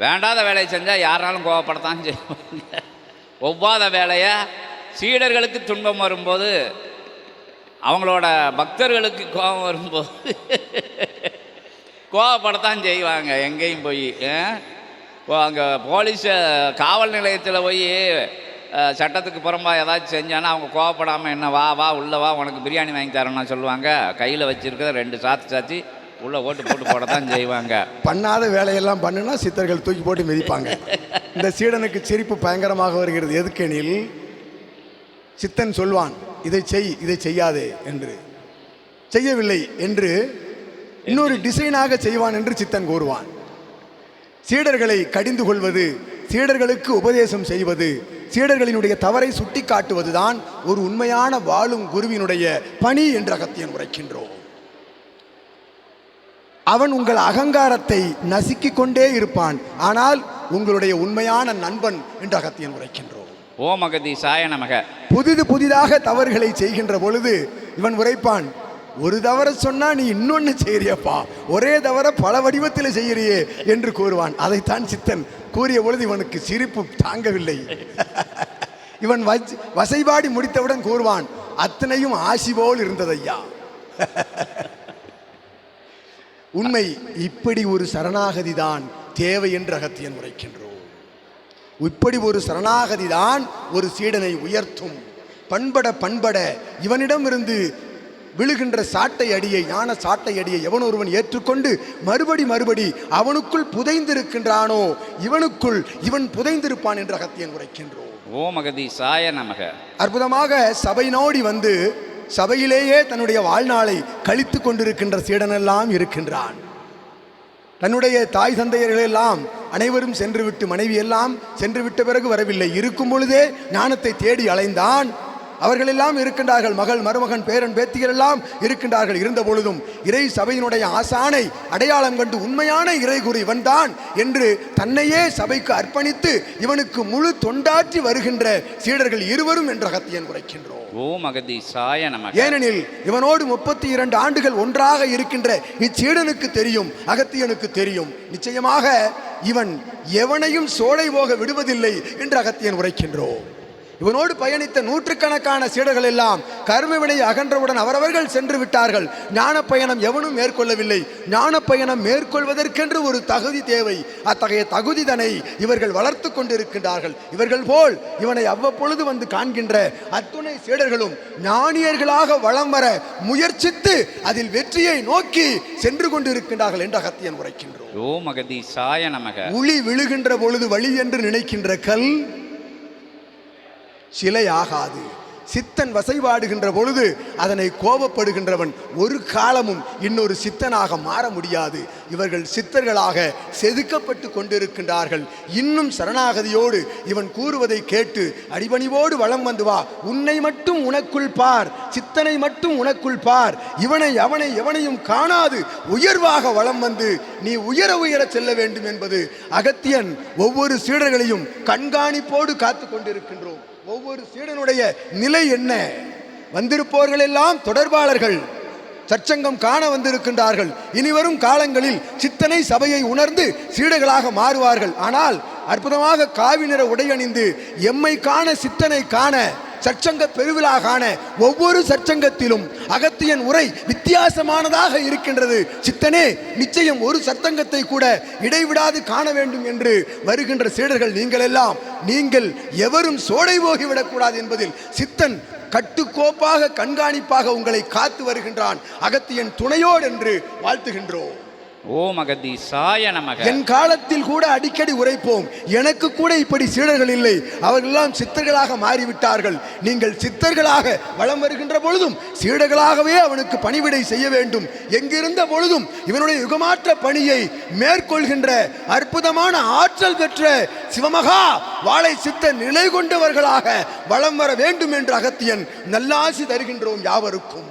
வேண்டாத வேலையை செஞ்சால் யாராலும் கோவப்படத்தான் செய்வாங்க. ஒவ்வாத வேலையை சீடர்களுக்கு துன்பம் வரும்போது, அவங்களோட பக்தர்களுக்கு கோபம் வரும்போது கோவப்படத்தான் செய்வாங்க. எங்கேயும் போய் அங்கே போலீஸை காவல் நிலையத்தில் போய் சட்டத்துக்கு புறம்பாக ஏதாச்சும் செஞ்சானா அவங்க கோவப்படாமல் என்ன வா வா உள்ளே வா உனக்கு பிரியாணி வாங்கி தரேன்னா சொல்லுவாங்க. கையில் வச்சுருக்கிற 2 சாத்தி உள்ளே போட்டு போடத்தான் செய்வாங்க. பண்ணாத வேலையெல்லாம் பண்ணுனா சித்தர்கள் தூக்கி போட்டு மிதிப்பாங்க. இந்த சீடனுக்கு சிரிப்பு பயங்கரமாக வருகிறது. எதுக்கெனில் சித்தன் சொல்வான், இதை செய் இதை செய்யாதே என்று. செய்யவில்லை என்று இன்னொரு டிசைனாக செய்வான் என்று சித்தன் கூறுவான். சீடர்களை கடிந்து கொள்வது, சீடர்களுக்கு உபதேசம் செய்வது, சீடர்களினுடைய தவறை சுட்டி காட்டுவதுதான் ஒரு உண்மையான வாழும் குருவினுடைய பணி என்று அகத்தியன் உரைக்கின்றோம். அவன் உங்கள் அகங்காரத்தை நசுக்கிக் கொண்டே இருப்பான், ஆனால் உங்களுடைய உண்மையான நண்பன் என்று அகத்தியன் உரைக்கின்றோம். ஓம் அகதீசாய நமக. புதிதாக தவறுகளை செய்கின்ற பொழுது இவன் உரைப்பான், ஒரு தவற சொன்னா நீ இன்னொன்னு செய்யறியப்பா, ஒரே தவற பல வடிவத்தில் செய்யறியே என்று கூறுவான். அதைத்தான் சித்தன் கூறிய பொழுது இவனுக்கு சிரிப்பு தாங்கவில்லை. இவன் வசைபாடி முடித்தவுடன் கூறுவான், அத்தனையும் ஆசி போல் இருந்ததையா. உண்மை, இப்படி ஒரு சரணாகதி தான் தேவை என்று அகத்தியன் உரைக்கின்றோம். இப்படி ஒரு சரணாகதி தான் ஒரு சீடனை உயர்த்தும். பண்பட இவனிடமிருந்து விழுகின்ற சாட்டை அடியை, ஞான சாட்டை அடியை எவன் ஒருவன் ஏற்றுக்கொண்டு மறுபடி அவனுக்குள் புதைந்திருக்கின்றானோ இவனுக்குள் இவன் புதைந்திருப்பான் என்று அகத்தியன் உரைக்கின்றோம். ஓம் அகதீசாய நமக. அற்புதமாக சபை நோடி வந்து சபையிலேயே தன்னுடைய வாழ்நாளை கழித்து கொண்டிருக்கின்ற சீடனெல்லாம் இருக்கின்றான். தன்னுடைய தாய் தந்தையர்களெல்லாம் அனைவரும் சென்றுவிட்டு, மனைவி எல்லாம் சென்றுவிட்ட பிறகு வரவில்லை. இருக்கும் பொழுதே ஞானத்தை தேடி அலைந்தான். அவர்கள் எல்லாம் இருக்கின்றார்கள், மகள் மருமகன் பேரன் பேத்திகள் எல்லாம் இருக்கின்றார்கள். இருந்த பொழுதும் இறை சபையினுடைய ஆசானை அடையாளம் கண்டு உண்மையான இறை குரு இவன்தான் என்று தன்னையே சபைக்கு அர்ப்பணித்து இவனுக்கு முழு தொண்டாற்றி வருகின்ற சீடர்கள் இருவரும் என்று அகத்தியன் உரைக்கின்றோம். ஓம் அகதீசாய நமக. ஏனெனில் இவனோடு 32 ஆண்டுகள் ஒன்றாக இருக்கின்ற இச்சீடனுக்கு தெரியும், அகத்தியனுக்கு தெரியும், நிச்சயமாக இவன் எவனையும் சோலை போக விடுவதில்லை என்று அகத்தியன் உரைக்கின்றோம். இவனோடு பயணித்த 100கணக்கான சீடர்கள் எல்லாம் கர்மவினை அகன்றவுடன் அவரவர்கள் சென்று விட்டார்கள். ஞான பயணம் எவனும் மேற்கொள்ளவில்லை. ஞான பயணம் மேற்கொள்வதற்கென்று ஒரு தகுதி தேவை. அத்தகைய தகுதிதனை இவர்கள் வளர்த்து கொண்டிருக்கின்றார்கள். இவர்கள் போல் இவனை அவ்வப்பொழுது வந்து காண்கின்ற அத்துணை சீடர்களும் ஞானியர்களாக வளம் வர முயற்சித்து அதில் வெற்றியை நோக்கி சென்று கொண்டிருக்கின்றார்கள் என்று அகத்தியன் உரைக்கின்றோம். ஓம் அகதீசாய நமக. உளி விழுகின்ற பொழுது வழி என்று நினைக்கின்ற கல் சிலையாகாது. சித்தன் வசைபாடுகின்ற பொழுது அதனை கோபப்படுகின்றவன் ஒரு காலமும் இன்னொரு சித்தனாக மாற முடியாது. இவர்கள் சித்தர்களாக செதுக்கப்பட்டு கொண்டிருக்கின்றார்கள். இன்னும் சரணாகதியோடு இவன் கூறுவதை கேட்டு அடிபணிவோடு வளம் வந்து வா, உன்னை மட்டும் உனக்குள் பார், சித்தனை மட்டும் உனக்குள் பார், இவனை அவனை எவனையும் காணாது உயர்வாக வளம் வந்து நீ உயர செல்ல வேண்டும் என்பது அகத்தியன் ஒவ்வொரு சீடர்களையும் கண்காணிப்போடு காத்து கொண்டிருக்கின்றோம். ஒவ்வொரு சீடனுடைய நிலை என்ன? வந்திருப்பவர்கள் எல்லாம் தொடர்பாளர்கள், சற்சங்கம் காண வந்திருக்கின்றார்கள். இனிவரும் காலங்களில் சித்தனை சபையை உணர்ந்து சீடர்களாக மாறுவார்கள். ஆனால் அற்புதமாக காவி நிற உடையணிந்து எம்மை காண, சித்தனை காண, சற்சங்க பெருவிழா காண ஒவ்வொரு சற்சங்கத்திலும் அகத்தியன் உரை வித்தியாசமானதாக இருக்கின்றது. சித்தனே, நிச்சயம் ஒரு சற்சங்கத்தை கூட இடைவிடாது காண வேண்டும் என்று வருகின்ற சீடர்கள் நீங்கள் எல்லாம், நீங்கள் எவரும் சோடை போகிவிடக்கூடாது என்பதில் சித்தன் கட்டுக்கோப்பாக கண்காணிப்பாக உங்களை காத்து வருகின்றான். அகத்தியன் துணையோடு என்று வாழ்த்துகின்றோம். ஓம் அகதீசாய நமக. என் காலத்தில் கூட அடிக்கடி உரைப்போம், எனக்கு கூட இப்படி சீடர்கள் இல்லை, அவர்களெல்லாம் சித்தர்களாக மாறிவிட்டார்கள். நீங்கள் சித்தர்களாக வளம் வருகின்ற பொழுதும் சீடர்களாகவே அவனுக்கு பணிவிடை செய்ய வேண்டும். எங்கிருந்த பொழுதும் இவனுடைய யுகமாற்ற பணியை மேற்கொள்கின்ற அற்புதமான ஆற்றல் பெற்ற சிவமகா வாழை சித்த நிலை கொண்டவர்களாக வளம் வர வேண்டும் என்று அகத்தியன் நல்லாசி தருகின்றோம் யாவருக்கும்.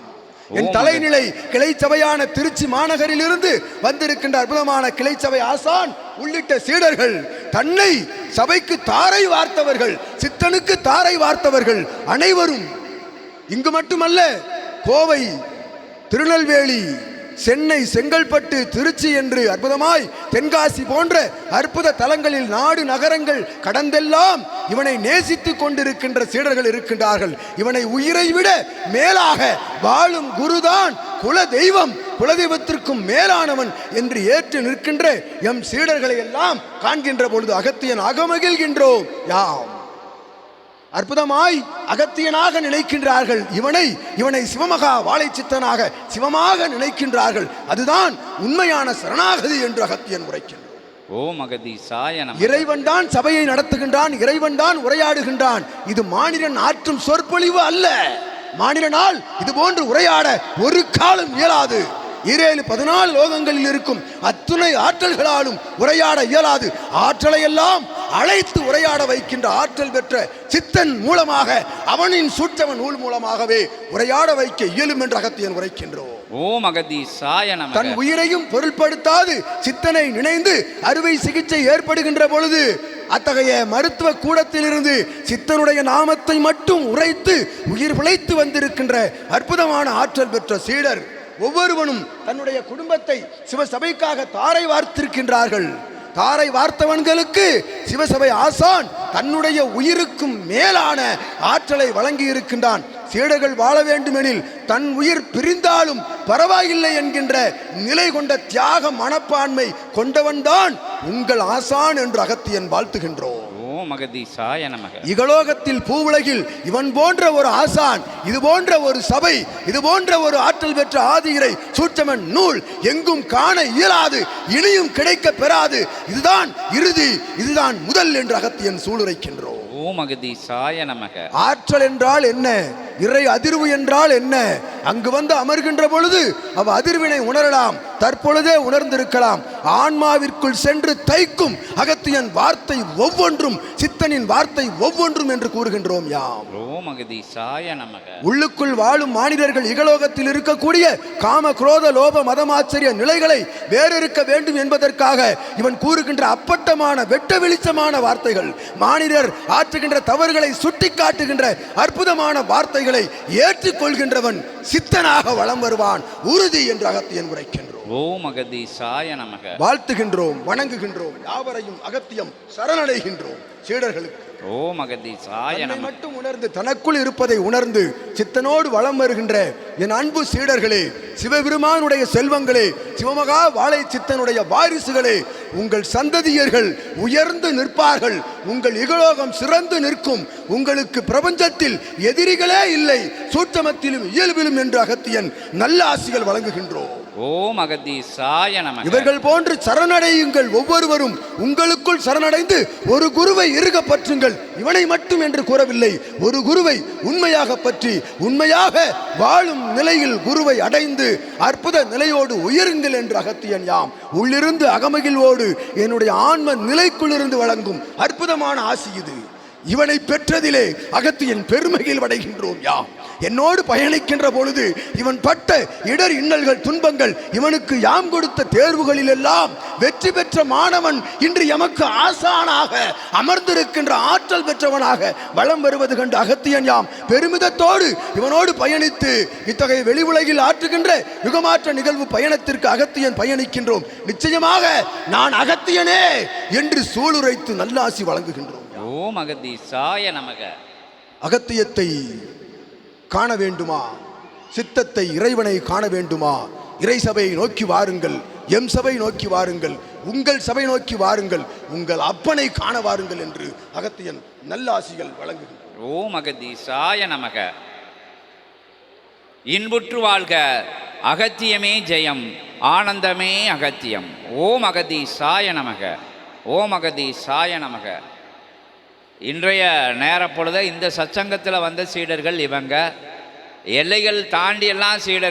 என் தலைநிலை கிளைச்சபையான திருச்சி மாநகரில் இருந்து வந்திருக்கின்ற அற்புதமான கிளைச்சபை ஆசான் உள்ளிட்ட சீடர்கள், தன்னை சபைக்கு தாரை வார்த்தவர்கள், சித்தனுக்கு தாரை வார்த்தவர்கள் அனைவரும் இங்கு மட்டுமல்ல, கோவை, திருநெல்வேலி, சென்னை, செங்கல்பட்டு, திருச்சி என்று அற்புதமாய் தென்காசி போன்ற அற்புத தலங்களில் நாடு நகரங்கள் கடந்தெல்லாம் இவனை நேசித்துக் கொண்டிருக்கின்ற சீடர்கள் இருக்கின்றார்கள். இவனை உயிரை விட மேலாக வாழும் குருதான் குல தெய்வம், குலதெய்வத்திற்கும் மேலானவன் என்று ஏற்று நிற்கின்ற எம் சீடர்களை எல்லாம் காண்கின்ற பொழுது அகத்தியன் அகமகிழ்கின்றோம் யாம். அற்புதமாய் அகத்தியனாக நினைக்கின்றார்கள். இவனை சிவமகா வாழைச்சித்தனாக சிவமாக நினைக்கின்றார்கள். அதுதான் உண்மையான சரணாகதி என்று அகத்தியன் உரைக்கின்றார். ஓம் அகதீசாய நமக. இறைவன் தான் சபையை நடத்துகின்றான், இறைவன் தான் உரையாடுகின்றான். இது மானிடன் ஆற்றும் சொற்பொழிவு அல்ல. மானிடனால் இது போன்று உரையாட ஒரு காலம் இயலாது. 14 லோகங்களில் இருக்கும் அத்துணை ஆற்றல்களாலும் உரையாட இயலாது. ஆற்றலை எல்லாம் அழைத்து உரையாட வைக்கின்ற ஆற்றல் பெற்ற சித்தன் மூலமாக, அவனின் சூட்சம நூல் மூலமாகவே உரையாட வைக்க இயலும் என்று அகத்தியன் உரைக்கின்றோம். ஓம் அகதீசாய நமக. தன் உயிரையும் பொருட்படுத்தாது சித்தனை நினைந்து அறுவை சிகிச்சை ஏற்படுகின்ற பொழுது அத்தகைய மருத்துவ கூடத்திலிருந்து சித்தனுடைய நாமத்தை மட்டும் உரைத்து உயிர் பிழைத்து வந்திருக்கின்ற அற்புதமான ஆற்றல் பெற்ற சீடர் ஒவ்வொருவனும் தன்னுடைய குடும்பத்தை சிவசபைக்காக தாரை வார்த்திருக்கின்றார்கள். தாரை வார்த்தவன்களுக்கு சிவசபை ஆசான் தன்னுடைய உயிருக்கும் மேலான ஆற்றலை வழங்கி இருக்கின்றான். சீடர்கள் வாழ வேண்டுமெனில் தன் உயிர் பிரிந்தாலும் பரவாயில்லை என்கின்ற நிலை கொண்ட தியாக மனப்பான்மை கொண்டவன்தான் உங்கள் ஆசான் என்று அகத்தியன் வாழ்த்துகின்றோம். ஓம் அகதீசாய நமக. இகலோகத்தில் பூவுலகில் இவன் போன்ற ஒரு ஆசான், இது போன்ற ஒரு சபை, இது போன்ற ஒரு ஆற்றல் பெற்ற ஆதியிரை சூட்சமன் நூல் எங்கும் காண இயலாது, இனியும் கிடைக்க பெறாது. இதுதான் இறுதி, இதுதான் முதல் என்று அகத்தியன் சூளுரைக்கின்றோம். ஓம் அகதீசாய நமக. ஆற்றல் என்றால் என்ன, இறை அதிர்வு என்றால் என்ன? அங்கு வந்து அமர்கின்ற பொழுது அவ் அதிர்வினை உணரலாம், தற்பொழுதே உணர்ந்திருக்கலாம். ஆன்மாவிற்குள் சென்று தைக்கும் அகத்தியன் வார்த்தை ஒவ்வொன்றும் சித்தனின் வார்த்தை ஒவ்வொன்றும் என்று கூறுகின்றோம் யாம். ஓம் அகதீசாய நமக. உள்ளுக்குள் வாழும் மானிடர்கள் இகலோகத்தில் இருக்கக்கூடிய காம குரோத லோப மதமாச்சரிய நிலைகளை வேறிருக்க வேண்டும் என்பதற்காக இவன் கூறுகின்ற அப்பட்டமான வெட்ட வெளிச்சமான வார்த்தைகள், மானிடர் ஆற்றுகின்ற தவறுகளை சுட்டி காட்டுகின்ற அற்புதமான வார்த்தைகளை ஏற்றுக்கொள்கின்றவன் சித்தனாக வலம் வருவான், உறுதி என்று அகத்தியன் உரைக்கின்றோம். ஓம் அகதீசாய நமக. வாழ்த்துகின்றோம், வணங்குகின்றோம், யாவரையும் அகத்தியம் சரணடைகின்றோம். சீடர்களுக்கு ஓம் அகதீசாய நமக. மட்டும் உணர்ந்து தனக்குள் இருப்பதை உணர்ந்து சித்தனோடு வலம் வருகின்ற என் அன்பு சீடர்களே, சிவபெருமானுடைய செல்வங்களே, சிவமகா வாழை சித்தனுடைய வாரிசுகளே, உங்கள் சந்ததியர்கள் உயர்ந்து நிற்பார்கள். உங்கள் இகலோகம் சிறந்து நிற்கும். உங்களுக்கு பிரபஞ்சத்தில் எதிரிகளே இல்லை, சூட்சமத்திலும் இயல்பிலும் என்று அகத்தியன் நல்ல ஆசிகள் வழங்குகின்றோம். ஓம் அகதீசாய நமக. இவர்கள் போன்று சரணடையுங்கள். ஒவ்வொருவரும் உங்களுக்குள் சரணடைந்து ஒரு குருவை இறுக பற்றுங்கள். இவனை மட்டும் என்று கூறவில்லை, ஒரு குருவை உண்மையாக பற்றி உண்மையாக வாழும் நிலையில் குருவை அடைந்து அற்புத நிலையோடு உயருங்கள் என்று அகத்தியன் யாம் உள்ளிருந்து அகமகிழ்வோடு என்னுடைய ஆன்ம நிலைக்குள்ளிருந்து வழங்கும் அற்புதமான ஆசி இது. இவனை பெற்றதிலே அகத்தியன் பெருமையில் அடைகின்றோம் யாம். என்னோடு பயணிக்கின்ற பொழுது இவன் பட்ட இடர் இன்னல்கள் துன்பங்கள், இவனுக்கு யாம் கொடுத்த தேர்வுகளில் எல்லாம் வெற்றி பெற்ற மாணவன் இன்று எமக்கு ஆசானாக அமர்ந்திருக்கின்ற ஆற்றல் பெற்றவனாக வலம் வருவது கண்டு அகத்தியன் யாம் பெருமிதத்தோடு இவனோடு பயணித்து இத்தகைய வெளி உலகில் ஆற்றுகின்ற யுகமாற்ற நிகழ்வு பயணத்திற்கு அகத்தியன் பயணிக்கின்றோம். நிச்சயமாக நான் அகத்தியனே என்று சூளுரைத்து நல்லாசி வழங்குகின்றோம். ஓம் அகதீசாய நமக. அகத்தியத்தை காண வேண்டுமா, சித்தத்தை இறைவனை காண வேண்டுமா, இறை சபையை நோக்கி வாருங்கள், எம் சபை நோக்கி வாருங்கள், உங்கள் சபை நோக்கி வாருங்கள், உங்கள் அப்பனை காண வாருங்கள் என்று அகத்தியன் நல்லாசிகள் வழங்குகின்றனர். ஓம் அகதீசாய நமக. இன்புற்று வாழ்க, அகத்தியமே ஜெயம், ஆனந்தமே அகத்தியம். ஓம் அகதீசாய நமக. ஓம் அகதீசாய நமக. இன்றைய நேரப்பொழுது இந்த சச்சங்கத்தில் வந்த சீடர்கள் இவங்க. எல்லைகள் தாண்டி எல்லாம் சீடர்கள்.